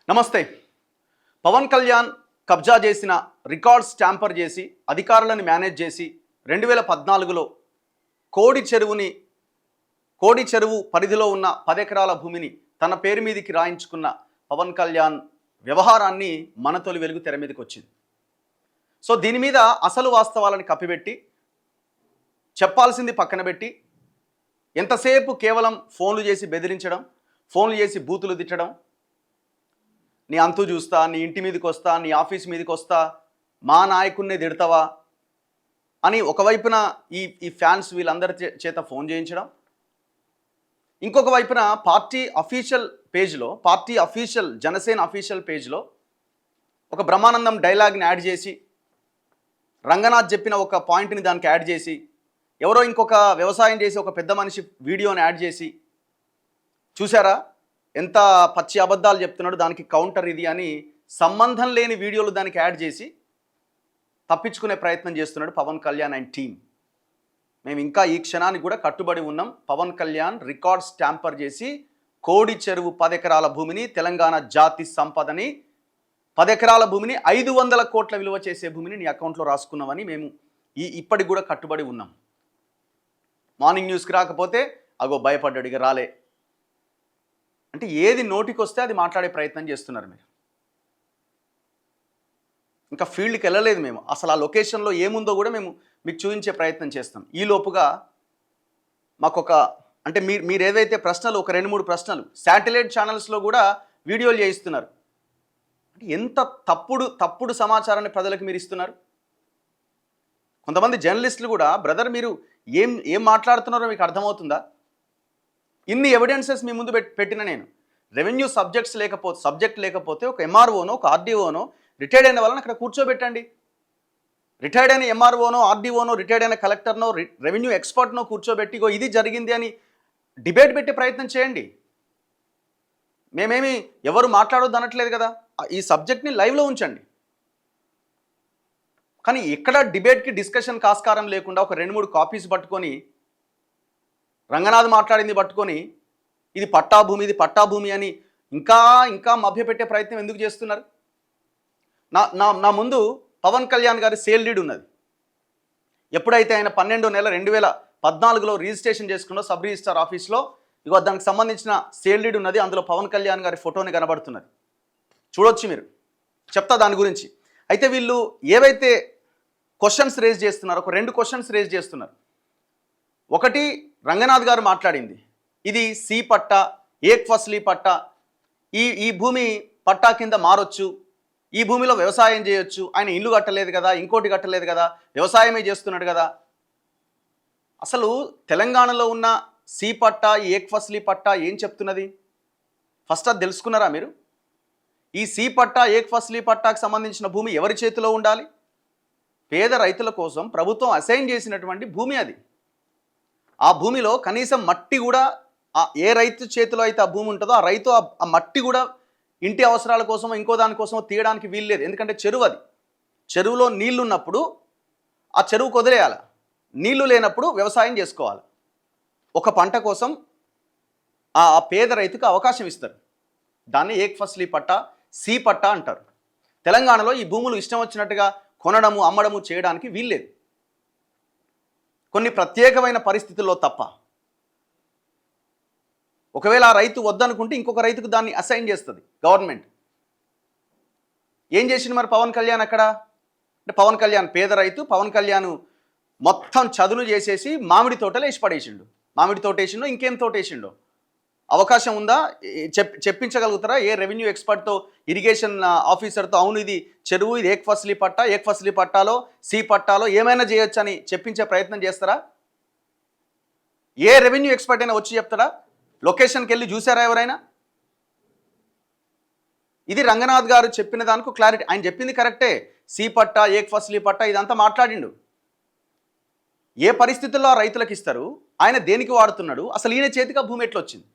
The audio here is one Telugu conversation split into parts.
నమస్తే. పవన్ కళ్యాణ్ కబ్జా చేసిన రికార్డ్స్ ట్యాంపర్ చేసి అధికారులను మేనేజ్ చేసి 2014లో కోడి చెరువు పరిధిలో ఉన్న 10 ఎకరాల భూమిని తన పేరు మీదకి రాయించుకున్న పవన్ కళ్యాణ్ వ్యవహారాన్ని మన తొలి వెలుగు తెర మీదకి వచ్చింది. సో దీని మీద అసలు వాస్తవాలను కప్పిపెట్టి చెప్పాల్సింది పక్కన పెట్టి ఎంతసేపు కేవలం ఫోన్లు చేసి బెదిరించడం, ఫోన్లు చేసి బూతులు తిట్టడం, నీ అంతు చూస్తా, నీ ఇంటి మీదకి వస్తా, నీ ఆఫీస్ మీదకి వస్తా, మా నాయకుడిని తిడతావా అని ఒకవైపున ఈ ఫ్యాన్స్ వీళ్ళందరి చేత ఫోన్ చేయించడం, ఇంకొక వైపున పార్టీ అఫీషియల్ జనసేన అఫీషియల్ పేజ్లో ఒక బ్రహ్మానందం డైలాగ్ని యాడ్ చేసి, రంగనాథ్ చెప్పిన ఒక పాయింట్ని దానికి యాడ్ చేసి, ఎవరో ఇంకొక వ్యవసాయం చేసి ఒక పెద్ద మనిషి వీడియోని యాడ్ చేసి, చూసారా ఎంత పచ్చి అబద్ధాలు చెప్తున్నాడు, దానికి కౌంటర్ ఇది అని సంబంధం లేని వీడియోలు దానికి యాడ్ చేసి తప్పించుకునే ప్రయత్నం చేస్తున్నాడు పవన్ కళ్యాణ్ అండ్ టీమ్. మేము ఇంకా ఈ క్షణానికి కూడా కట్టుబడి ఉన్నాం. పవన్ కళ్యాణ్ రికార్డ్స్ ట్యాంపర్ చేసి కోడి చెరువు 10 ఎకరాల భూమిని, తెలంగాణ జాతి సంపదని 10 ఎకరాల భూమిని 500 కోట్ల విలువ చేసే భూమిని నీ అకౌంట్లో రాసుకున్నామని మేము ఇప్పటికి కూడా కట్టుబడి ఉన్నాం. మార్నింగ్ న్యూస్కి రాకపోతే అగో భయపడ్డాడు, ఇక రాలే అంటే ఏది నోటికి వస్తే అది మాట్లాడే ప్రయత్నం చేస్తున్నారు మీరు. ఇంకా ఫీల్డ్కి వెళ్ళలేదు మేము, అసలు ఆ లొకేషన్లో ఏముందో కూడా మేము మీకు చూపించే ప్రయత్నం చేస్తాం. ఈ లోపుగా మాకొక అంటే మీరు ఏదైతే ప్రశ్నలు ఒక 2-3 ప్రశ్నలు శాటిలైట్ ఛానల్స్లో కూడా వీడియోలు చేయిస్తున్నారు. అంటే ఎంత తప్పుడు సమాచారాన్ని ప్రజలకు మీరు ఇస్తున్నారు. కొంతమంది జర్నలిస్టులు కూడా బ్రదర్ మీరు ఏం మాట్లాడుతున్నారో మీకు అర్థమవుతుందా? ఇన్ని ఎవిడెన్సెస్ మీ ముందు పెట్టిన నేను రెవెన్యూ సబ్జెక్ట్ లేకపోతే ఒక ఎంఆర్ఓనో ఒక ఆర్డీఓనో రిటైర్డ్ అయిన వాళ్ళని అక్కడ కూర్చోబెట్టండి. రిటైర్డ్ అయిన ఎంఆర్ఓనో ఆర్డీఓనో రిటైర్డ్ అయిన కలెక్టర్నో రెవెన్యూ ఎక్స్పర్ట్నో కూర్చోబెట్టి ఇది జరిగింది అని డిబేట్ పెట్టే ప్రయత్నం చేయండి. మేమేమి ఎవరు మాట్లాడొద్దు అనట్లేదు కదా, ఈ సబ్జెక్ట్ని లైవ్లో ఉంచండి. కానీ ఎక్కడ డిబేట్కి డిస్కషన్ ఆస్కారం లేకుండా ఒక 2-3 కాపీస్ పట్టుకొని రంగనాథ్ మాట్లాడింది పట్టుకొని ఇది పట్టాభూమి అని ఇంకా మభ్యపెట్టే ప్రయత్నం ఎందుకు చేస్తున్నారు? నా ముందు పవన్ కళ్యాణ్ గారి సేల్ డీడ్ ఉన్నది. ఎప్పుడైతే ఆయన 12వ నెల 2014లో రిజిస్ట్రేషన్ చేసుకున్నో సబ్ రిజిస్ట్రార్ ఆఫీస్లో ఇగో దానికి సంబంధించిన సేల్ డీడ్ ఉన్నది. అందులో పవన్ కళ్యాణ్ గారి ఫోటోని కనబడుతున్నది, చూడొచ్చు మీరు. చెప్తా దాని గురించి. అయితే వీళ్ళు ఏవైతే క్వశ్చన్స్ రేజ్ చేస్తున్నారో ఒక 2 క్వశ్చన్స్ రేజ్ చేస్తున్నారు. ఒకటి, రంగనాథ్ గారు మాట్లాడింది ఇది సి పట్టా, ఏక్ ఫస్లీ పట్టా, ఈ భూమి పట్టా కింద మారొచ్చు, ఈ భూమిలో వ్యవసాయం చేయొచ్చు, ఆయన ఇల్లు కట్టలేదు కదా, ఇంకోటి కట్టలేదు కదా, వ్యవసాయమే చేస్తున్నాడు కదా. అసలు తెలంగాణలో ఉన్న సి పట్టా, ఏక్ ఫస్లీ పట్టా ఏం చెప్తున్నది? ఫస్ట్ అది తెలుసుకున్నారా మీరు? ఈ సి పట్టా, ఏక్ ఫస్లీ పట్టాకు సంబంధించిన భూమి ఎవరి చేతిలో ఉండాలి? పేద రైతుల కోసం ప్రభుత్వం అసైన్ చేసినటువంటి భూమి అది. ఆ భూమిలో కనీసం మట్టి కూడా ఏ రైతు చేతిలో అయితే ఆ భూమి ఉంటుందో ఆ రైతు ఆ మట్టి కూడా ఇంటి అవసరాల కోసమో ఇంకో దానికోసమో తీయడానికి వీల్లేదు. ఎందుకంటే చెరువు అది. చెరువులో నీళ్లు ఉన్నప్పుడు ఆ చెరువుకు వదిలేయాలి, నీళ్లు లేనప్పుడు వ్యవసాయం చేసుకోవాలి. ఒక పంట కోసం ఆ పేద రైతుకు అవకాశం ఇస్తారు. దాన్ని ఏక్ ఫస్లీ పట్టా, సి పట్టా అంటారు. తెలంగాణలో ఈ భూములు ఇష్టం వచ్చినట్టుగా కొనడము అమ్మడము చేయడానికి వీల్లేదు, కొన్ని ప్రత్యేకమైన పరిస్థితుల్లో తప్ప. ఒకవేళ ఆ రైతు వద్దనుకుంటే ఇంకొక రైతుకు దాన్ని అసైన్ చేస్తుంది గవర్నమెంట్. ఏం చేసిండు మరి పవన్ కళ్యాణ్ అక్కడ? అంటే పవన్ కళ్యాణ్ పేద రైతు, పవన్ కళ్యాణ్ మొత్తం చదును చేసేసి మామిడి తోటలు వేసి పడేసిండు. మామిడి తోట వేసిండో ఇంకేం తోట వేసిండో అవకాశం ఉందా? చెప్పించగలుగుతారా ఏ రెవెన్యూ ఎక్స్పర్ట్తో, ఇరిగేషన్ ఆఫీసర్తో అవును ఇది చెరువు, ఇది ఏక్ ఫస్లీ పట్టాలో సి పట్టాలో ఏమైనా చేయొచ్చు అని చెప్పించే ప్రయత్నం చేస్తారా? ఏ రెవెన్యూ ఎక్స్పర్ట్ అయినా వచ్చి చెప్తారా? లొకేషన్కి వెళ్ళి చూసారా ఎవరైనా? ఇది రంగనాథ్ గారు చెప్పిన దానికి క్లారిటీ. ఆయన చెప్పింది కరెక్టే, సి పట్టా, ఏక్ ఫస్లీ పట్టా ఇదంతా మాట్లాడిండు. ఏ పరిస్థితుల్లో ఆ రైతులకు ఇస్తారు, ఆయన దేనికి వాడుతున్నాడు, అసలు ఈయన చేతికి ఆ భూమి ఎట్లా వచ్చింది?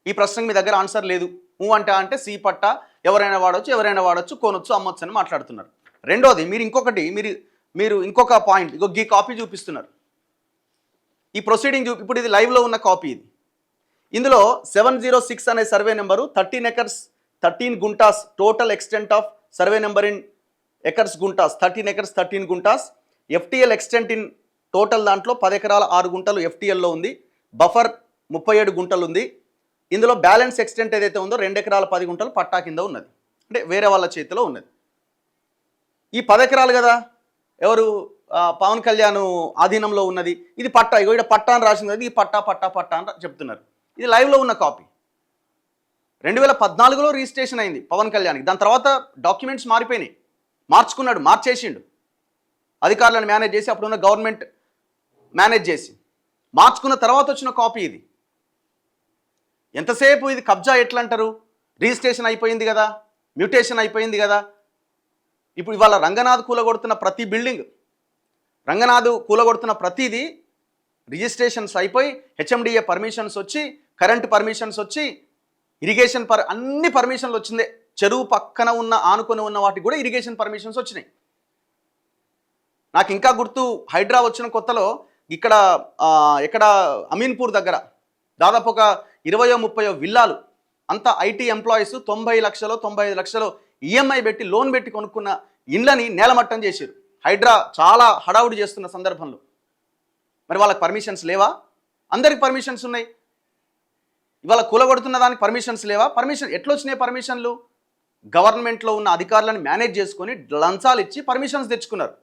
ఈ ప్రశ్నకు మీ దగ్గర ఆన్సర్ లేదు. అంటే సి పట్టా ఎవరైనా వాడొచ్చు, కొనొచ్చు, అమ్మొచ్చు అని మాట్లాడుతున్నారు. రెండోది, మీరు ఇంకొక పాయింట్, ఈ కాపీ చూపిస్తున్నారు. ఈ ప్రొసీడింగ్ ఇప్పుడు ఇది లైవ్లో ఉన్న కాపీ. ఇందులో 706 అనే survey number 13 acres 13 guntas total extent of survey number in acres guntas 13 acres 13 guntas. FTL extent in total దాంట్లో 10 ఎకరాల 6 గుంటలు ఎఫ్టీఎల్లో ఉంది. బఫర్ 37 గుంటలు ఉంది. ఇందులో బ్యాలెన్స్ ఎక్స్టెంట్ ఏదైతే ఉందో 2 ఎకరాల 10 గుంటలు పట్టా కింద ఉన్నది, అంటే వేరే వాళ్ళ చేతిలో ఉన్నది. ఈ 10 ఎకరాలు కదా ఎవరు పవన్ కళ్యాణ్ ఆధీనంలో ఉన్నది, ఇది పట్టా, ఇగో ఇక్కడ పట్టా అని రాసింది కదా, ఇది పట్టా పట్టా పట్టా అని చెప్తున్నారు. ఇది లైవ్లో ఉన్న కాపీ. 2014లో రిజిస్ట్రేషన్ అయింది పవన్ కళ్యాణ్కి. దాని తర్వాత డాక్యుమెంట్స్ మారిపోయినాయి, మార్చుకున్నాడు, మార్చేసిండు. అధికారులను మేనేజ్ చేసి అప్పుడున్న గవర్నమెంట్ మేనేజ్ చేసి మార్చుకున్న తర్వాత వచ్చిన కాపీ ఇది. ఎంతసేపు ఇది కబ్జా ఎట్లా అంటారు? రిజిస్ట్రేషన్ అయిపోయింది కదా, మ్యూటేషన్ అయిపోయింది కదా. ఇప్పుడు ఇవాళ రంగనాథ్ కూలగొడుతున్న ప్రతి బిల్డింగ్, రంగనాథ్ కూలగొడుతున్న ప్రతిదీ రిజిస్ట్రేషన్స్ అయిపోయి హెచ్ఎండిఏ పర్మిషన్స్ వచ్చి, కరెంట్ పర్మిషన్స్ వచ్చి, ఇరిగేషన్ అన్ని పర్మిషన్లు వచ్చిందే. చెరువు పక్కన ఉన్న ఆనుకొని ఉన్న వాటికి కూడా ఇరిగేషన్ పర్మిషన్స్ వచ్చినాయి. నాకు ఇంకా గుర్తు, హైడ్రా వచ్చిన కొత్తలో ఇక్కడ అమీన్పూర్ దగ్గర దాదాపు ఒక 20-30 విల్లాలు, అంతా ఐటీ ఎంప్లాయీస్ 90 లక్షలు 95 లక్షలు ఈఎంఐ పెట్టి లోన్ పెట్టి కొనుక్కున్న ఇండ్లని నేలమట్టం చేశారు. హైడ్రా చాలా హడావుడి చేస్తున్న సందర్భంలో మరి వాళ్ళకి పర్మిషన్స్ లేవా? అందరికి పర్మిషన్స్ ఉన్నాయి. ఇవాళ కూలగొడుతున్న దానికి పర్మిషన్స్ లేవా? పర్మిషన్ ఎట్లా వచ్చినాయి? పర్మిషన్లు గవర్నమెంట్లో ఉన్న అధికారులను మేనేజ్ చేసుకొని లంచాలు ఇచ్చి పర్మిషన్స్ తెచ్చుకున్నారు.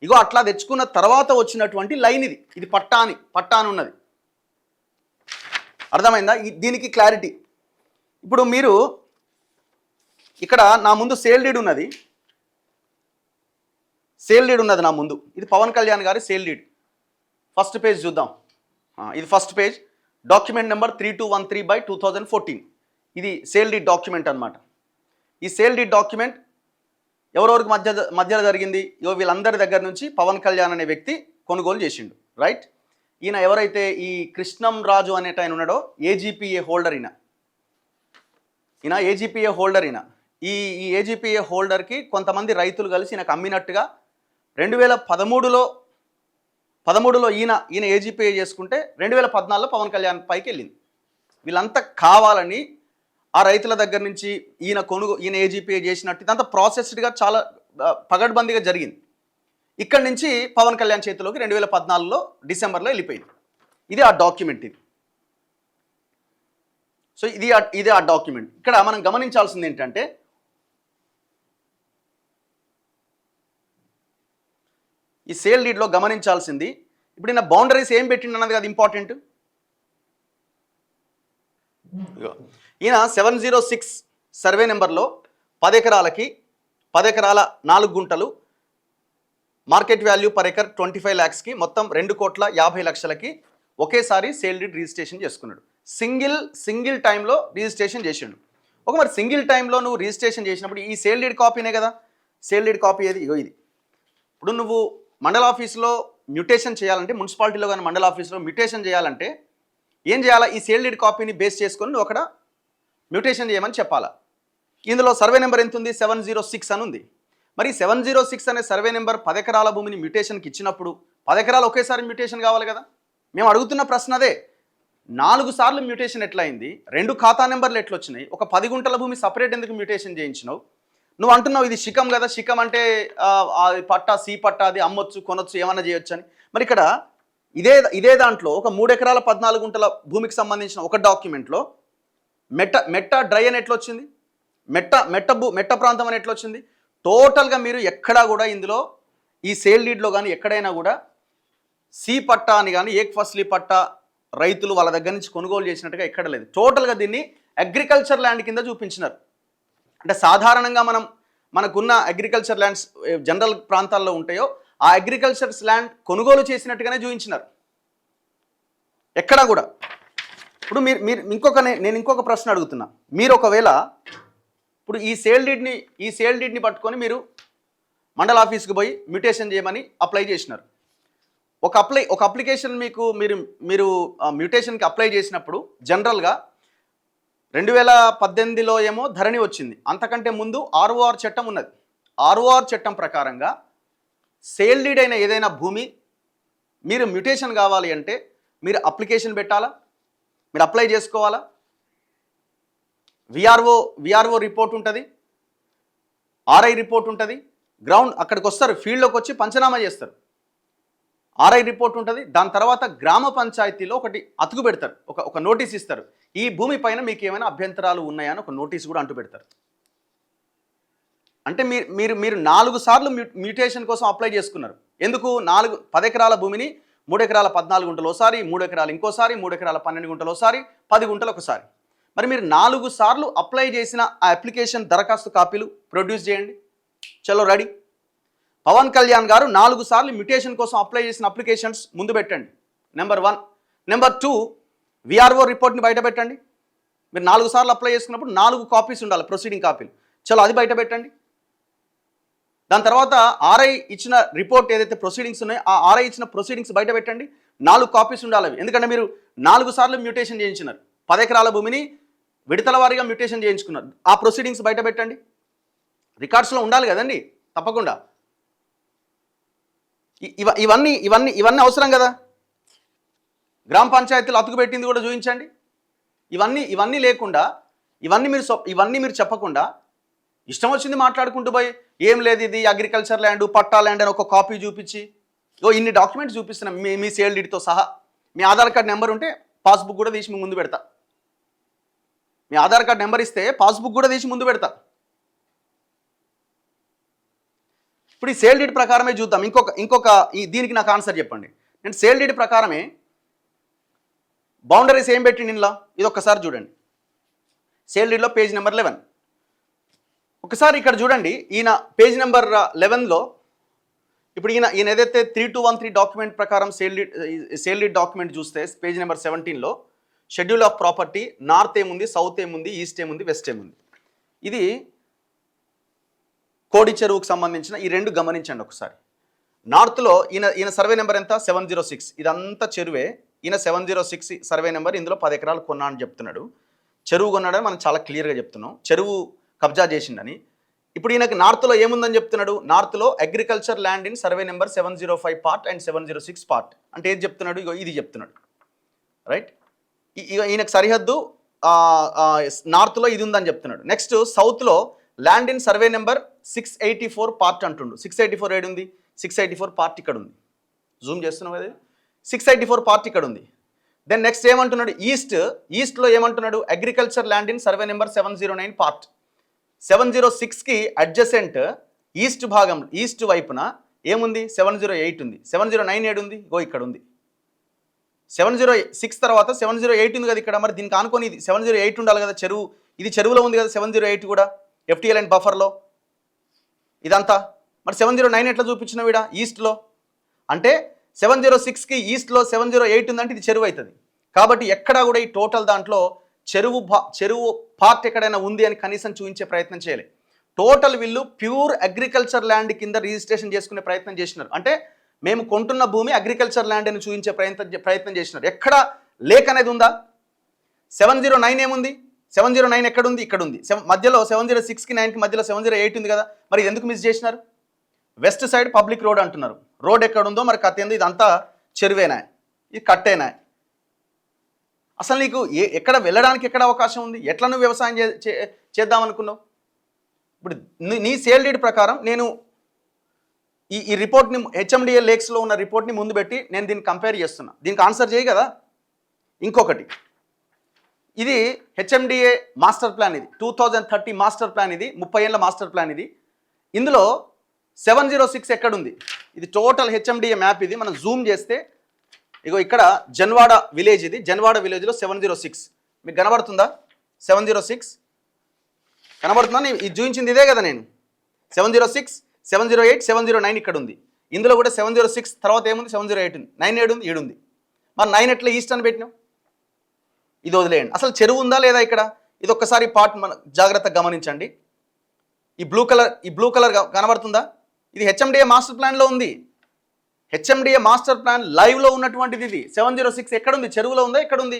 ఇగో అట్లా తెచ్చుకున్న తర్వాత వచ్చినటువంటి లైన్ ఇది. ఇది పట్టా అని ఉన్నది. అర్థమైందా? దీనికి క్లారిటీ. ఇప్పుడు మీరు ఇక్కడ నా ముందు సేల్ డీడ్ ఉన్నది, నా ముందు. ఇది పవన్ కళ్యాణ్ గారి సేల్ డీడ్. ఫస్ట్ పేజ్ చూద్దాం. ఇది ఫస్ట్ పేజ్, డాక్యుమెంట్ నెంబర్ 3213/2014. ఇది సేల్ డీడ్ డాక్యుమెంట్ అనమాట. ఈ సేల్ డీడ్ డాక్యుమెంట్ ఎవరెవరికి మధ్యలో జరిగింది? వీళ్ళందరి దగ్గర నుంచి పవన్ కళ్యాణ్ అనే వ్యక్తి కొనుగోలు చేసిండు, రైట్? ఈయన ఎవరైతే ఈ కృష్ణం రాజు అనేట ఆయన ఉన్నాడో ఏజీపీఏ హోల్డర్, ఈయన ఏజీపీఏ హోల్డర్. ఈ ఏజీపీఏ హోల్డర్కి కొంతమంది రైతులు కలిసి ఈయనకు అమ్మినట్టుగా 2013లో ఈయన ఏజీపీఏ చేసుకుంటే 2014లో పవన్ కళ్యాణ్ పైకి వెళ్ళింది. వీళ్ళంతా కావాలని ఆ రైతుల దగ్గర నుంచి ఈయన ఏజీపీఏ చేసినట్టు ఇదంతా ప్రాసెస్డ్గా చాలా పగడ్బందీగా జరిగింది. ఇక్కడి నుంచి పవన్ కళ్యాణ్ చేతిలోకి 2014లో డిసెంబర్లో వెళ్ళిపోయింది. ఇది ఆ డాక్యుమెంట్. ఇది సో ఇది ఆ డాక్యుమెంట్. ఇక్కడ మనం గమనించాల్సింది ఏంటంటే ఈ సేల్ డీడ్లో గమనించాల్సింది ఇప్పుడు ఈయన బౌండరీస్ ఏం పెట్టిండు అన్నది కదా ఇంపార్టెంట్. ఈయన 706 సర్వే నెంబర్లో 10 ఎకరాలకి 10 ఎకరాల 4 గుంటలు మార్కెట్ వాల్యూ పర్ ఎకర్ 25 lakhsకి మొత్తం 2,50,00,000కి ఒకేసారి సేల్ డీడ్ రిజిస్ట్రేషన్ చేసుకున్నాడు. సింగిల్ టైంలో రిజిస్ట్రేషన్ చేసిండు. మరి సింగిల్ టైంలో నువ్వు రిజిస్ట్రేషన్ చేసినప్పుడు ఈ సేల్ డీడ్ కాపీనే కదా. సేల్ డీడ్ కాపీ ఏది? ఇగో ఇది. ఇప్పుడు నువ్వు మండల ఆఫీస్లో మ్యూటేషన్ చేయాలంటే, మున్సిపాలిటీలో కానీ మండల ఆఫీస్లో మ్యూటేషన్ చేయాలంటే ఏం చేయాలా? ఈ సేల్ డీడ్ కాపీని బేస్ చేసుకొని నువ్వు అక్కడ మ్యూటేషన్ చేయమని చెప్పాలా. ఇందులో సర్వే నెంబర్ ఎంత ఉంది? 706 అని ఉంది. మరి 706 అనే సర్వే నెంబర్ 10 ఎకరాల భూమిని మ్యూటేషన్కి ఇచ్చినప్పుడు 10 ఎకరాలు ఒకేసారి మ్యూటేషన్ కావాలి కదా. మేము అడుగుతున్న ప్రశ్న అదే. 4 సార్లు మ్యూటేషన్ ఎట్లా అయింది? 2 ఖాతా నెంబర్లు ఎట్లా వచ్చినాయి? ఒక 10 గుంటల భూమి సపరేట్ ఎందుకు మ్యూటేషన్ చేయించినావు? నువ్వు అంటున్నావు ఇది శిఖం కదా, శిఖం అంటే పట్టా, సి పట్టా, అది అమ్మొచ్చు, కొనొచ్చు, ఏమన్నా చేయొచ్చు అని. మరి ఇక్కడ ఇదే దాంట్లో ఒక 3 ఎకరాల 14 గుంటల భూమికి సంబంధించిన ఒక డాక్యుమెంట్లో మెట్ట డ్రై అని ఎట్లా వచ్చింది? మెట్ట ప్రాంతం అని ఎట్లా వచ్చింది? టోటల్గా మీరు ఎక్కడా కూడా ఇందులో ఈ సేల్ డీడ్లో కానీ ఎక్కడైనా కూడా సి పట్టా అని కానీ ఏక్ ఫస్లీ పట్టా రైతులు వాళ్ళ దగ్గర నుంచి కొనుగోలు చేసినట్టుగా ఎక్కడ లేదు. టోటల్గా దీన్ని అగ్రికల్చర్ ల్యాండ్ కింద చూపించినారు. అంటే సాధారణంగా మనకున్న అగ్రికల్చర్ ల్యాండ్స్ జనరల్ ప్రాంతాల్లో ఉంటాయో ఆ అగ్రికల్చర్స్ ల్యాండ్ కొనుగోలు చేసినట్టుగానే చూపించినారు ఎక్కడా కూడా. ఇప్పుడు నేను ఇంకొక ప్రశ్న అడుగుతున్నా. మీరు ఒకవేళ ఇప్పుడు ఈ సేల్ డీడ్ని పట్టుకొని మీరు మండల ఆఫీస్కి పోయి మ్యూటేషన్ చేయమని అప్లై చేసినారు. ఒక అప్లికేషన్ మీరు మ్యూటేషన్కి అప్లై చేసినప్పుడు జనరల్గా 2018లో ఏమో ధరణి వచ్చింది. అంతకంటే ముందు ROR చట్టం ఉన్నది. ROR చట్టం ప్రకారంగా సేల్ డీడ్ అయిన ఏదైనా భూమి మీరు మ్యూటేషన్ కావాలి అంటే మీరు అప్లికేషన్ పెట్టాలా. మీరు అప్లై చేసుకోవాలా? విఆర్ఓ రిపోర్ట్ ఉంటుంది, ఆర్ఐ రిపోర్ట్ ఉంటుంది. గ్రౌండ్ అక్కడికి వస్తారు, ఫీల్డ్లోకి వచ్చి పంచనామా చేస్తారు. ఆర్ఐ రిపోర్ట్ ఉంటుంది. దాని తర్వాత గ్రామ పంచాయతీలో ఒకటి అతుకు పెడతారు, ఒక నోటీస్ ఇస్తారు. ఈ భూమి పైన మీకు ఏమైనా అభ్యంతరాలు ఉన్నాయా అని ఒక నోటీస్ కూడా అంటూ పెడతారు. అంటే మీరు 4 సార్లు మ్యూటేషన్ కోసం అప్లై చేసుకున్నారు. ఎందుకు? 10 ఎకరాల భూమిని 3 ఎకరాల 14 గుంటలు ఒకసారి, 3 ఎకరాలు ఇంకోసారి, 3 ఎకరాల 12 గుంటలు ఒకసారి, 10 గుంటలు ఒకసారి. మరి మీరు 4 సార్లు అప్లై చేసిన ఆ అప్లికేషన్ దరఖాస్తు కాపీలు ప్రొడ్యూస్ చేయండి. చలో రెడీ. పవన్ కళ్యాణ్ గారు 4 సార్లు మ్యూటేషన్ కోసం అప్లై చేసిన అప్లికేషన్స్ ముందు పెట్టండి. నెంబర్ 1. నెంబర్ 2, విఆర్ఓ రిపోర్ట్ని బయట పెట్టండి. మీరు 4 సార్లు అప్లై చేసుకున్నప్పుడు 4 కాపీస్ ఉండాలి, ప్రొసీడింగ్ కాపీలు. చలో అది బయట పెట్టండి. దాని తర్వాత ఆర్ఐ ఇచ్చిన రిపోర్ట్ ఏదైతే ప్రొసీడింగ్స్ ఉన్నాయో ఆ ఆర్ఐ ఇచ్చిన ప్రొసీడింగ్స్ బయట పెట్టండి. 4 కాపీస్ ఉండాలి అవి. ఎందుకంటే మీరు 4 సార్లు మ్యూటేషన్ చేయించినారు. 10 ఎకరాల భూమిని విడతల వారీగా మ్యూటేషన్ చేయించుకున్నారు. ఆ ప్రొసీడింగ్స్ బయట పెట్టండి. రికార్డ్స్లో ఉండాలి కదండి తప్పకుండా. ఇవన్నీ అవసరం కదా. గ్రామ పంచాయతీలు అతుకు పెట్టింది కూడా చూపించండి. ఇవన్నీ లేకుండా ఇవన్నీ మీరు చెప్పకుండా ఇష్టం వచ్చింది మాట్లాడుకుంటూ పోయి ఏం లేదు ఇది అగ్రికల్చర్ ల్యాండ్, పట్టా ల్యాండ్ అని ఒక కాపీ చూపించి ఇన్ని డాక్యుమెంట్స్ చూపిస్తున్నాం మీ సేల్ డీడ్తో సహా. మీ ఆధార్ కార్డ్ నెంబర్ ఉంటే పాస్బుక్ కూడా తీసి మీ ముందు పెడతా. మీ ఆధార్ కార్డ్ నెంబర్ ఇస్తే పాస్బుక్ కూడా తీసి ముందు పెడతా. ఇప్పుడు ఈ సేల్ డీడ్ ప్రకారమే చూద్దాం. దీనికి నాకు ఆన్సర్ చెప్పండి. నేను సేల్ డీడ్ ప్రకారమే బౌండరీస్ ఏం పెట్టిండి ఇందులో ఇది ఒక్కసారి చూడండి. సేల్ డీడ్లో పేజ్ నెంబర్ 11. ఒకసారి ఇక్కడ చూడండి. ఈయన పేజ్ నెంబర్ 11లో ఇప్పుడు ఈయన ఏదైతే 3213 డాక్యుమెంట్ ప్రకారం సేల్ డీడ్ డాక్యుమెంట్ చూస్తే పేజ్ నెంబర్ 17లో షెడ్యూల్ ఆఫ్ ప్రాపర్టీ నార్త్ ఏముంది, సౌత్ ఏముంది, ఈస్ట్ ఏముంది, వెస్ట్ ఏముంది. ఇది కోడి చెరువుకు సంబంధించిన ఈ 2 గమనించండి ఒకసారి. నార్త్లో ఈయన సర్వే నెంబర్ ఎంత? 706. ఇదంతా చెరువే. ఈయన 706 సర్వే నెంబర్. ఇందులో 10 ఎకరాలు కొన్నా అని చెప్తున్నాడు. చెరువు కొన్నాడని మనం చాలా క్లియర్గా చెప్తున్నాం. చెరువు కబ్జా చేసిండని. ఇప్పుడు ఈయనకి నార్త్లో ఏముందని చెప్తున్నాడు? నార్త్లో agriculture land in survey number 705 part and 706 part. అంటే ఏది చెప్తున్నాడు? ఇది చెప్తున్నాడు. రైట్. ఈయనకు సరిహద్దు నార్త్లో ఇది ఉందని చెప్తున్నాడు. నెక్స్ట్ సౌత్లో land in survey number 684 part అంటుండు. 684 ఏడు ఉంది? 684 పార్ట్ ఇక్కడ ఉంది. జూమ్ చేస్తున్నాం కదా. 684 పార్ట్ ఇక్కడ ఉంది. దెన్ నెక్స్ట్ ఏమంటున్నాడు? ఈస్ట్లో ఏమంటున్నాడు? Agriculture land in survey number 709 part. 706కి అడ్జసెంట్ ఈస్ట్ భాగం, ఈస్ట్ వైపున ఏముంది? 708 ఉంది. 709 ఏడు ఉంది? ఇక్కడ ఉంది. 706 తర్వాత 708 ఉంది కదా ఇక్కడ. మరి దీనికి ఆనుకొని ఇది 708 ఉండాలి కదా. చెరువు ఇది చెరువులో ఉంది కదా 708 కూడా, FTL అండ్ బఫర్లో ఇదంతా. మరి 709 ఎట్లా చూపించిన వీడ ఈస్ట్లో? అంటే 706కి ఈస్ట్లో 708 ఉందంటే ఇది చెరువు అవుతుంది. కాబట్టి ఎక్కడా కూడా ఈ టోటల్ దాంట్లో చెరువు పార్ట్ ఎక్కడైనా ఉంది అని కనీసం చూపించే ప్రయత్నం చేయలే. టోటల్ వీళ్ళు ప్యూర్ అగ్రికల్చర్ ల్యాండ్ కింద రిజిస్ట్రేషన్ చేసుకునే ప్రయత్నం చేసినారు. అంటే మేము కొంటున్న భూమి అగ్రికల్చర్ ల్యాండ్ అని చూపించే ప్రయత్నం చేసినారు. ఎక్కడ లేక్ అనేది ఉందా? 709 ఏముంది? 709 ఎక్కడుంది? ఇక్కడ ఉంది. మధ్యలో 706కి 9కి మధ్యలో 708 ఉంది కదా. మరి ఎందుకు మిస్ చేసినారు? వెస్ట్ సైడ్ పబ్లిక్ రోడ్ అంటున్నారు. రోడ్ ఎక్కడుందో మరి కథ ఏంది? ఇదంతా చెరువేనా? ఇది కట్టేనా? అసలు నీకు ఎక్కడ వెళ్ళడానికి ఎక్కడ అవకాశం ఉంది? ఎట్లా నువ్వు వ్యవసాయం చేద్దామనుకున్నావు? ఇప్పుడు నీ సేల్ డీడ్ ప్రకారం నేను ఈ రిపోర్ట్ని HMDA లేక్స్లో ఉన్న రిపోర్ట్ని ముందు పెట్టి నేను దీన్ని కంపేర్ చేస్తున్నా. దీనికి ఆన్సర్ చేయి కదా. ఇంకొకటి, ఇది HMDA మాస్టర్ ప్లాన్. ఇది 2030 మాస్టర్ ప్లాన్. ఇది 30 ఏళ్ళ మాస్టర్ ప్లాన్. ఇది ఇందులో 706 ఎక్కడుంది? ఇది టోటల్ HMDA మ్యాప్. ఇది మనం జూమ్ చేస్తే ఇక్కడ జన్వాడ విలేజ్. ఇది జన్వాడ విలేజ్లో 706 మీకు కనబడుతుందా? 706 కనబడుతుందా? ఇది చూపించింది ఇదే కదా నేను. 706, 708, 709 ఇక్కడ ఉంది. ఇందులో కూడా 706 తర్వాత ఏముంది? 708 ఉంది. 9 ఏడు ఉంది? 7 ఉంది. మరి 9 ఎట్లా ఈస్ట్ అని పెట్టినాం? ఇది వదిలేయండి. అసలు చెరువు ఉందా లేదా ఇక్కడ? ఇది ఒక్కసారి పార్ట్ మన జాగ్రత్తగా గమనించండి. ఈ బ్లూ కలర్ కనబడుతుందా? ఇది HMDA మాస్టర్ ప్లాన్లో ఉంది. HMDA మాస్టర్ ప్లాన్ లైవ్లో ఉన్నటువంటిది. ఇది 706 ఎక్కడుంది? చెరువులో ఉందా? ఎక్కడుంది?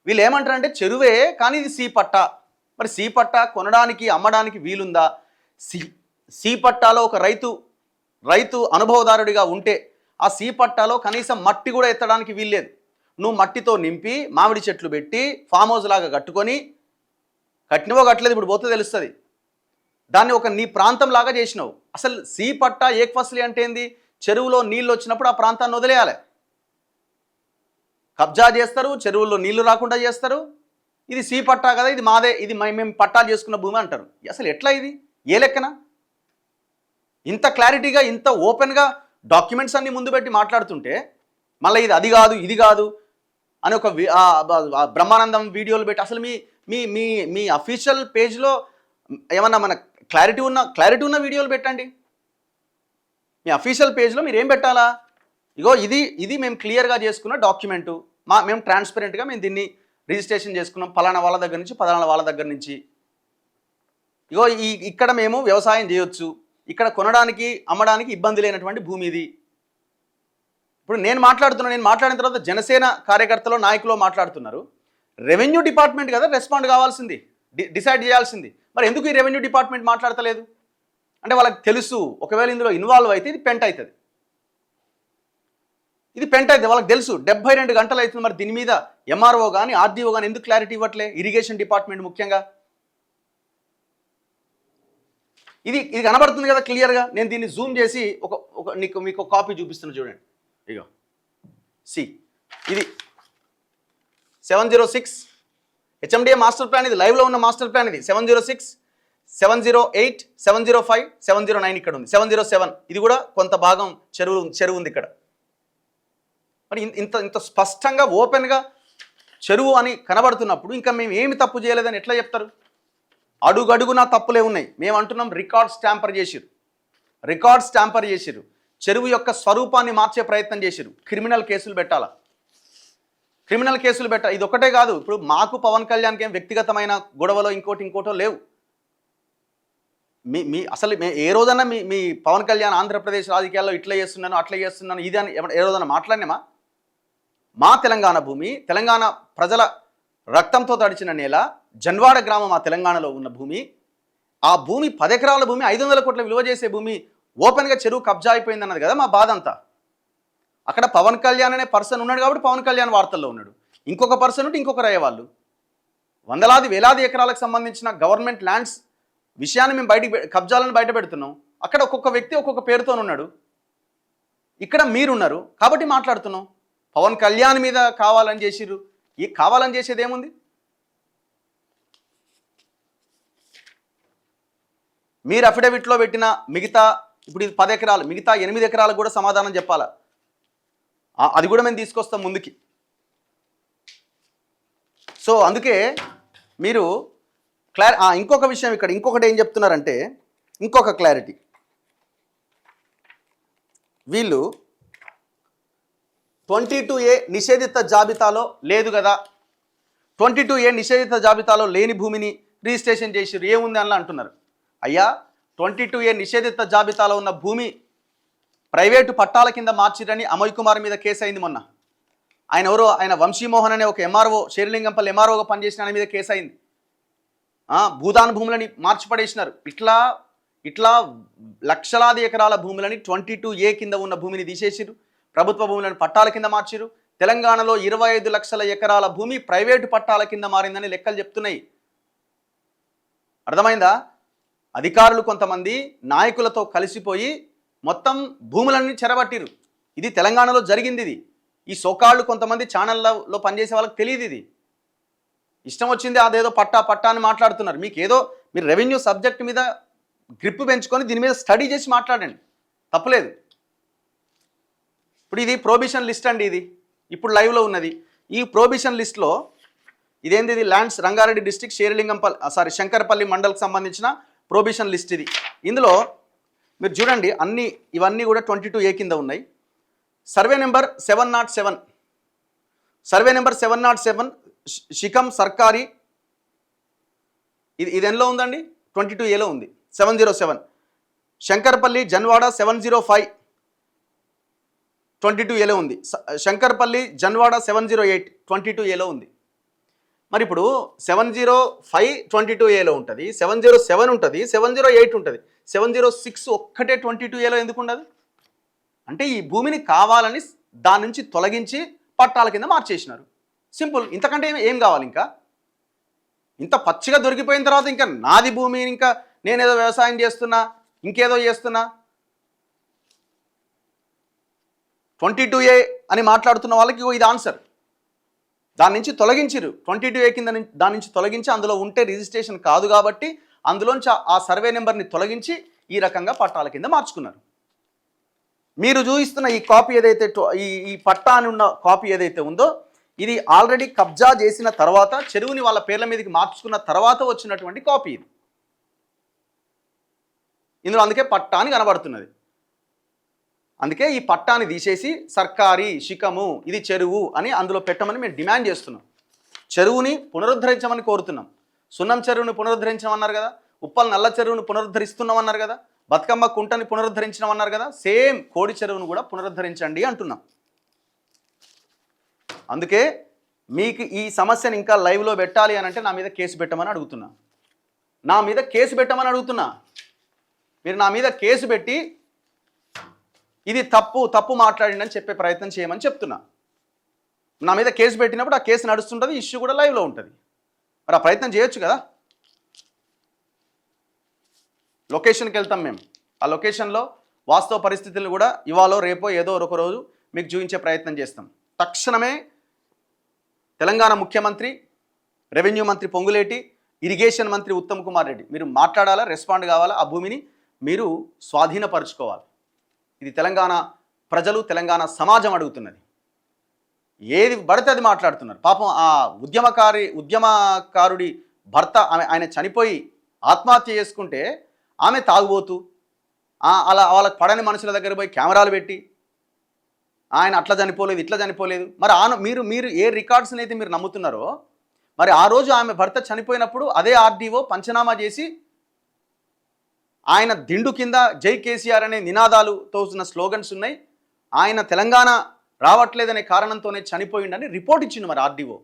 వీళ్ళు ఏమంటారంటే చెరువే కానీ ఇది సి పట్టా. మరి సి పట్టా కొనడానికి అమ్మడానికి వీలుందా? సి పట్టాలో ఒక రైతు అనుభవదారుడిగా ఉంటే ఆ సి పట్టాలో కనీసం మట్టి కూడా ఎత్తడానికి వీల్లేదు. నువ్వు మట్టితో నింపి మామిడి చెట్లు పెట్టి ఫామ్ హౌస్ లాగా కట్టుకొని కట్టినవో కట్టలేదు ఇప్పుడు పోతే తెలుస్తుంది. దాన్ని ఒక నీ ప్రాంతం లాగా చేసినావు. అసలు సి పట్టా ఏక్ ఫసలి అంటే ఏంది? చెరువులో నీళ్ళు వచ్చినప్పుడు ఆ ప్రాంతాన్ని వదిలేయాలి. కబ్జా చేస్తారు, చెరువుల్లో నీళ్లు రాకుండా చేస్తారు. ఇది సి పట్టా కదా, ఇది మాదే, ఇది మేము పట్టా చేసుకున్న భూమి అంటారు. అసలు ఎట్లా ఇది? ఏ లెక్కన? ఇంత క్లారిటీగా ఇంత ఓపెన్గా డాక్యుమెంట్స్ అన్ని ముందు పెట్టి మాట్లాడుతుంటే మళ్ళీ ఇది అది కాదు ఇది కాదు అని ఒక బ్రహ్మానందం వీడియోలు పెట్టి అసలు మీ మీ మీ మీ అఫీషియల్ పేజ్లో ఏమన్నా మన క్లారిటీ ఉన్న వీడియోలు పెట్టండి. మీ అఫీషియల్ పేజ్లో మీరు ఏం పెట్టాలా? ఇగో ఇది మేము క్లియర్గా చేసుకున్న డాక్యుమెంటు, మేము ట్రాన్స్పరెంట్గా మేము దీన్ని రిజిస్ట్రేషన్ చేసుకున్నాం పలానా వాళ్ళ దగ్గర నుంచి పలానా వాళ్ళ దగ్గర నుంచి. ఇగో ఇక్కడ మేము వ్యవసాయం చేయొచ్చు, ఇక్కడ కొనడానికి అమ్మడానికి ఇబ్బంది లేనటువంటి భూమి ఇది. ఇప్పుడు నేను మాట్లాడిన తర్వాత జనసేన కార్యకర్తలు నాయకులు మాట్లాడుతున్నారు. రెవెన్యూ డిపార్ట్మెంట్ కదా రెస్పాండ్ కావాల్సింది, డిసైడ్ చేయాల్సింది. మరి ఎందుకు ఈ రెవెన్యూ డిపార్ట్మెంట్ మాట్లాడతలేదు? అంటే వాళ్ళకి తెలుసు ఒకవేళ ఇందులో ఇన్వాల్వ్ అయితే ఇది పెంట్ అవుతుంది, వాళ్ళకి తెలుసు. 72 గంటలు అవుతుంది. మరి దీని మీద ఎంఆర్ఓ కానీ ఆర్డీఓ కానీ ఎందుకు క్లారిటీ ఇవ్వట్లే? ఇరిగేషన్ డిపార్ట్మెంట్ ముఖ్యంగా. ఇది కనబడుతుంది కదా క్లియర్గా. నేను దీన్ని జూమ్ చేసి మీకు కాపీ చూపిస్తున్నా చూడండి. ఇగో సి ఇది 706 హెచ్ఎండిఏ మాస్టర్ ప్లాన్. ఇది లైవ్లో ఉన్న మాస్టర్ ప్లాన్. ఇది 706, 708, 705, 709 ఇక్కడ ఉంది. 707 ఇది కూడా కొంత భాగం చెరువు ఉంది ఇక్కడ. మరి ఇంత స్పష్టంగా ఓపెన్గా చెరువు అని కనబడుతున్నప్పుడు ఇంకా మేము ఏమి తప్పు చేయలేదని ఎట్లా చెప్తారు? అడుగడుగునా తప్పులే ఉన్నాయి. మేము అంటున్నాం రికార్డ్ స్టాంపర్ చేసిరు, చెరువు యొక్క స్వరూపాన్ని మార్చే ప్రయత్నం చేసిరు. క్రిమినల్ కేసులు పెట్టాలా? ఇది ఒకటే కాదు. ఇప్పుడు మాకు పవన్ కళ్యాణ్కి ఏం వ్యక్తిగతమైన గొడవలో ఇంకోటో లేవు. అసలు ఏ రోజన్నా మీ పవన్ కళ్యాణ్ ఆంధ్రప్రదేశ్ రాజకీయాల్లో ఇట్లా చేస్తున్నాను అట్లా చేస్తున్నాను ఇది అని ఏ రోజన్నా మాట్లాడినామా? మా తెలంగాణ భూమి, తెలంగాణ ప్రజల రక్తంతో తడిచిన నేల, జన్వాడ గ్రామం ఆ తెలంగాణలో ఉన్న భూమి. ఆ భూమి 10 ఎకరాల భూమి, 500 కోట్ల విలువ చేసే భూమి ఓపెన్గా చెరువు కబ్జా అయిపోయింది అన్నది కదా మా బాధ అంతా. అక్కడ పవన్ కళ్యాణ్ అనే పర్సన్ ఉన్నాడు కాబట్టి పవన్ కళ్యాణ్ వార్తల్లో ఉన్నాడు. ఇంకొక పర్సన్ ఉంటే ఇంకొకరు అయ్యేవాళ్ళు. వేలాది ఎకరాలకు సంబంధించిన గవర్నమెంట్ ల్యాండ్స్ విషయాన్ని మేము కబ్జాలను బయట పెడుతున్నాం. అక్కడ ఒక్కొక్క వ్యక్తి ఒక్కొక్క పేరుతో ఉన్నాడు. ఇక్కడ మీరున్నారు కాబట్టి మాట్లాడుతున్నాం. పవన్ కళ్యాణ్ మీద కావాలని చేసిర్రు. కావాలని చేసేది ఏముంది? మీరు అఫిడవిట్లో పెట్టిన మిగతా ఇప్పుడు ఇది 10 ఎకరాలు, మిగతా 8 ఎకరాలకు కూడా సమాధానం చెప్పాలా? అది కూడా మేము తీసుకొస్తాం ముందుకి. సో అందుకే మీరు ఇంకొక విషయం ఇక్కడ ఇంకొకటి ఏం చెప్తున్నారంటే ఇంకొక క్లారిటీ. వీళ్ళు 22A నిషేధిత జాబితాలో లేదు కదా, 22A నిషేధిత జాబితాలో లేని భూమిని రిజిస్ట్రేషన్ చేసిర్రు ఏముంది అని అంటున్నారు. అయ్యా 22A నిషేధిత జాబితాలో ఉన్న భూమి ప్రైవేటు పట్టాల కింద మార్చిరని అమయ్ కుమార్ మీద కేసు అయింది మొన్న. ఆయన వంశీమోహన్ అనే ఒక ఎంఆర్ఓ, షేర్లింగంపల్లి ఎంఆర్ఓగా పనిచేసిన ఆయన మీద కేసు అయింది. భూదాన్ భూములని మార్చిపడేసినారు. ఇట్లా లక్షలాది ఎకరాల భూములని 22A కింద ఉన్న భూమిని తీసేసిరు, ప్రభుత్వ భూములను పట్టాల కింద మార్చిరు. తెలంగాణలో 25 లక్షల ఎకరాల భూమి ప్రైవేటు పట్టాల కింద మారిందని లెక్కలు చెప్తున్నాయి. అర్థమైందా? అధికారులు కొంతమంది నాయకులతో కలిసిపోయి మొత్తం భూములన్నీ చెరబట్టిరు. ఇది తెలంగాణలో జరిగింది. ఇది ఈ సోకాళ్ళు కొంతమంది ఛానళ్ళలో పనిచేసే వాళ్ళకి తెలియదు. ఇది ఇష్టం వచ్చింది అదేదో పట్టా అని మాట్లాడుతున్నారు. మీరు రెవెన్యూ సబ్జెక్ట్ మీద గ్రిప్ పెంచుకొని దీని మీద స్టడీ చేసి మాట్లాడండి, తప్పులేదు. ఇప్పుడు ఇది ప్రొహిబిషన్ లిస్ట్ అండి. ఇది ఇప్పుడు లైవ్లో ఉన్నది. ఈ ప్రొహిబిషన్ లిస్ట్లో ఇదేంది? ఇది ల్యాండ్స్ రంగారెడ్డి డిస్ట్రిక్ట్ శంకరపల్లి మండల్కి సంబంధించిన ప్రొహిబిషన్ లిస్ట్ ఇది. ఇందులో మీరు చూడండి ఇవన్నీ కూడా 22A కింద ఉన్నాయి. సర్వే నెంబర్ 707 షికం సర్కారీ ఇది ఎందులో ఉందండి? 22Aలో ఉంది. 707 శంకర్పల్లి జన్వాడ 705 22Aలో ఉంది. శంకర్పల్లి జన్వాడ 708 22Aలో ఉంది. మరి ఇప్పుడు 705 22Aలో ఉంటుంది, 707 ఉంటుంది, 708 ఉంటుంది, 706 ఒక్కటే 22Aలో ఎందుకు ఉండదు? అంటే ఈ భూమిని కావాలని దాని నుంచి తొలగించి పట్టాల కింద మార్చేసినారు. సింపుల్. ఇంతకంటే ఏం కావాలి? ఇంకా ఇంత పచ్చిగా దొరికిపోయిన తర్వాత ఇంకా నాది భూమి, ఇంకా నేనేదో వ్యవసాయం చేస్తున్నా, ఇంకేదో చేస్తున్నా, 22A అని మాట్లాడుతున్న వాళ్ళకి ఇది ఆన్సర్. దాని నుంచి తొలగించిరు. 22A కింద దాని నుంచి తొలగించి అందులో ఉంటే రిజిస్ట్రేషన్ కాదు కాబట్టి అందులోంచి ఆ సర్వే నెంబర్ని తొలగించి ఈ రకంగా పట్టాల కింద మార్చుకున్నారు. మీరు చూపిస్తున్న ఈ కాపీ ఏదైతే ఈ పట్టా అని ఉన్న కాపీ ఏదైతే ఉందో ఇది ఆల్రెడీ కబ్జా చేసిన తర్వాత చెరువుని వాళ్ళ పేర్ల మీదకి మార్చుకున్న తర్వాత వచ్చినటువంటి కాపీ ఇది. ఇందులో అందుకే పట్టా అని కనబడుతున్నది. అందుకే ఈ పట్టాని తీసేసి సర్కారీ శిఖము ఇది చెరువు అని అందులో పెట్టమని మేము డిమాండ్ చేస్తున్నాం. చెరువుని పునరుద్ధరించమని కోరుతున్నాం. సున్నం చెరువుని పునరుద్ధరించమన్నారు కదా, ఉప్పల్ నల్ల చెరువుని పునరుద్ధరిస్తున్నామన్నారు కదా, బతుకమ్మ కుంటని పునరుద్ధరించమన్నారు కదా, సేమ్ కోడి చెరువును కూడా పునరుద్ధరించండి అంటున్నాం. అందుకే మీకు ఈ సమస్యను ఇంకా లైవ్లో పెట్టాలి అని అంటే నా మీద కేసు పెట్టమని అడుగుతున్నా. నా మీద కేసు పెట్టమని అడుగుతున్నా. మీరు నా మీద కేసు పెట్టి ఇది తప్పు మాట్లాడిందని చెప్పే ప్రయత్నం చేయమని చెప్తున్నా. నా మీద కేసు పెట్టినప్పుడు ఆ కేసు నడుస్తుంటుంది, ఇష్యూ కూడా లైవ్లో ఉంటుంది. మరి ఆ ప్రయత్నం చేయొచ్చు కదా. లొకేషన్కి వెళ్తాం మేము. ఆ లొకేషన్లో వాస్తవ పరిస్థితులను కూడా ఇవాళ రేపో ఏదో ఒక రోజు మీకు చూపించే ప్రయత్నం చేస్తాం. తక్షణమే తెలంగాణ ముఖ్యమంత్రి, రెవెన్యూ మంత్రి పొంగులేటి, ఇరిగేషన్ మంత్రి ఉత్తమ్ కుమార్ రెడ్డి మీరు మాట్లాడాలా, రెస్పాండ్ కావాలా, ఆ భూమిని మీరు స్వాధీనపరుచుకోవాలి. ఇది తెలంగాణ ప్రజలు, తెలంగాణ సమాజం అడుగుతున్నది. ఏది పడితే అది మాట్లాడుతున్నారు. పాపం ఆ ఉద్యమకారుడి భర్త ఆయన చనిపోయి ఆత్మహత్య చేసుకుంటే ఆమె తాగుబోతూ అలా వాళ్ళకి పడని మనుషుల దగ్గర పోయి కెమెరాలు పెట్టి ఆయన అట్లా చనిపోలేదు ఇట్లా చనిపోలేదు. మరి మీరు ఏ రికార్డ్స్ని అయితే మీరు నమ్ముతున్నారో మరి ఆ రోజు ఆమె భర్త చనిపోయినప్పుడు అదే ఆర్డీఓ పంచనామా చేసి ఆయన దిండు కింద జై కేసీఆర్ అనే నినాదాలుతో ఉన్న స్లోగన్స్ ఉన్నాయి. ఆయన తెలంగాణ రావట్లేదనే కారణంతోనే చనిపోయిండని రిపోర్ట్ ఇచ్చింది. మరి ఆర్డీఓ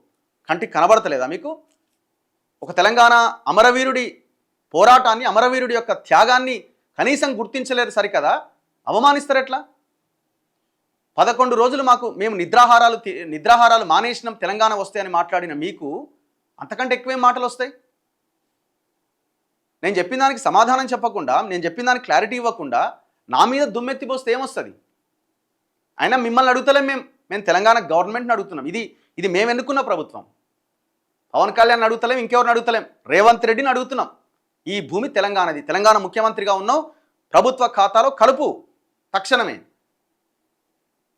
కంటికి కనబడతలేదా మీకు? ఒక తెలంగాణ అమరవీరుడి పోరాటాన్ని, అమరవీరుడి యొక్క త్యాగాన్ని కనీసం గుర్తించలేరు సరికదా, అవమానిస్తారు ఎట్లా? 11 రోజులు మేము నిద్రాహారాలు మానేసినాం తెలంగాణ వస్తాయని మాట్లాడిన మీకు అంతకంటే ఎక్కువేం మాటలు వస్తాయి? నేను చెప్పిన దానికి సమాధానం చెప్పకుండా, నేను చెప్పిన దానికి క్లారిటీ ఇవ్వకుండా నా మీద దుమ్మెత్తిపోస్తే ఏమొస్తుంది? అయినా మిమ్మల్ని అడుగుతలేం, మేము తెలంగాణ గవర్నమెంట్ని అడుగుతున్నాం. ఇది మేము ఎన్నుకున్న ప్రభుత్వం. పవన్ కళ్యాణ్ అడుగుతలేం, ఇంకెవరిని అడుగుతలేం, రేవంత్ రెడ్డిని అడుగుతున్నాం. ఈ భూమి తెలంగాణది, తెలంగాణ ముఖ్యమంత్రిగా ఉన్నావు, ప్రభుత్వ ఖాతాలో కలుపు తక్షణమే.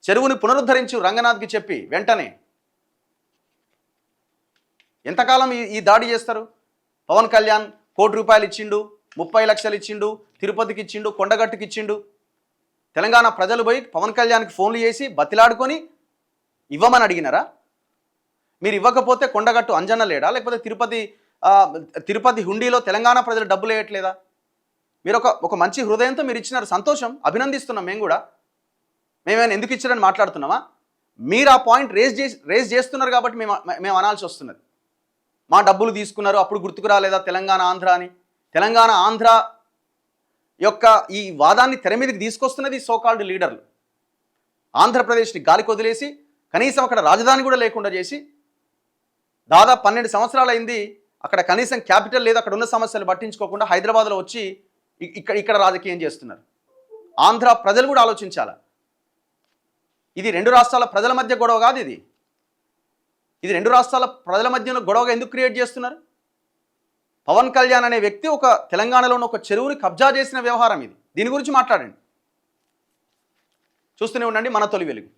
చెరువుని పునరుద్ధరించు రంగనాథ్కి చెప్పి వెంటనే. ఎంతకాలం ఈ దాడి చేస్తారు? పవన్ కళ్యాణ్ ₹1 కోటి ఇచ్చిండు, 30 లక్షలు ఇచ్చిండు, తిరుపతికి ఇచ్చిండు, కొండగట్టుకి ఇచ్చిండు. తెలంగాణ ప్రజలు పోయి పవన్ కళ్యాణ్కి ఫోన్లు చేసి బతిలాడుకొని ఇవ్వమని అడిగినారా? మీరు ఇవ్వకపోతే కొండగట్టు అంజన్న లేడా? లేకపోతే తిరుపతి హుండీలో తెలంగాణ ప్రజలు డబ్బులు వేయట్లేదా? మీరు ఒక మంచి హృదయంతో మీరు ఇచ్చినారు, సంతోషం, అభినందిస్తున్నాం. మేమేమైనా ఎందుకు ఇచ్చారని మాట్లాడుతున్నామా? మీరు ఆ పాయింట్ రేజ్ చేస్తున్నారు కాబట్టి మేము అనాల్సి వస్తున్నది. మా డబ్బులు తీసుకున్నారు అప్పుడు గుర్తుకు రాలేదా తెలంగాణ ఆంధ్ర అని? తెలంగాణ ఆంధ్ర యొక్క ఈ వాదాన్ని తెర మీదకి తీసుకొస్తున్నది సోకాల్డ్ లీడర్లు. ఆంధ్రప్రదేశ్ని గాలికి వదిలేసి కనీసం అక్కడ రాజధాని కూడా లేకుండా చేసి దాదాపు 12 సంవత్సరాలు అయింది. అక్కడ కనీసం క్యాపిటల్ లేదు, అక్కడ ఉన్న సమస్యలు పట్టించుకోకుండా హైదరాబాద్లో వచ్చి ఇక్కడ రాజకీయం చేస్తున్నారు. ఆంధ్ర ప్రజలు కూడా ఆలోచించాలా. ఇది 2 రాష్ట్రాల ప్రజల మధ్య గొడవ కాదు. ఇది 2 రాష్ట్రాల ప్రజల మధ్యలో గొడవగా ఎందుకు క్రియేట్ చేస్తున్నారు? పవన్ కళ్యాణ్ అనే వ్యక్తి ఒక తెలంగాణలోని ఒక చెరువుని కబ్జా చేసిన వ్యవహారం ఇది. దీని గురించి మాట్లాడండి. చూస్తూనే ఉండండి మన తొలి వెలుగు.